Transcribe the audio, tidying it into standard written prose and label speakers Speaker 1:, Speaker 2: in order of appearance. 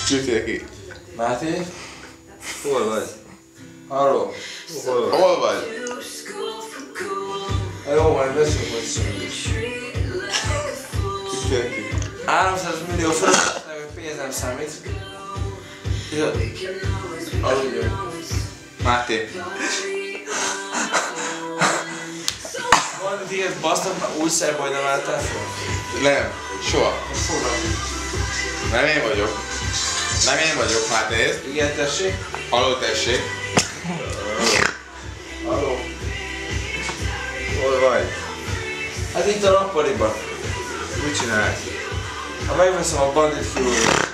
Speaker 1: Küldtél ki.
Speaker 2: Máté?
Speaker 3: Hol vagy?
Speaker 2: Halló?
Speaker 1: Hol vagy?
Speaker 2: Jó, majd beszélünk, hogy szólunk.
Speaker 1: Küldtél ki.
Speaker 2: 300 millió fölött pénz nem számít. Aludjon.
Speaker 1: Máté.
Speaker 2: Valami téged basznak, már új szerbaj nem álltál fel?
Speaker 1: Nem. Soha.
Speaker 2: Foglak.
Speaker 1: Nem én vagyok. Nem én vagyok, Máté, nézd.
Speaker 2: Igen, tessék?
Speaker 1: Halló, tessék.
Speaker 2: Halló?
Speaker 3: Hol vagy?
Speaker 2: Hát itt a nappaliban.
Speaker 3: Mit csinálsz?
Speaker 2: Ha megveszem a bandit fülőt.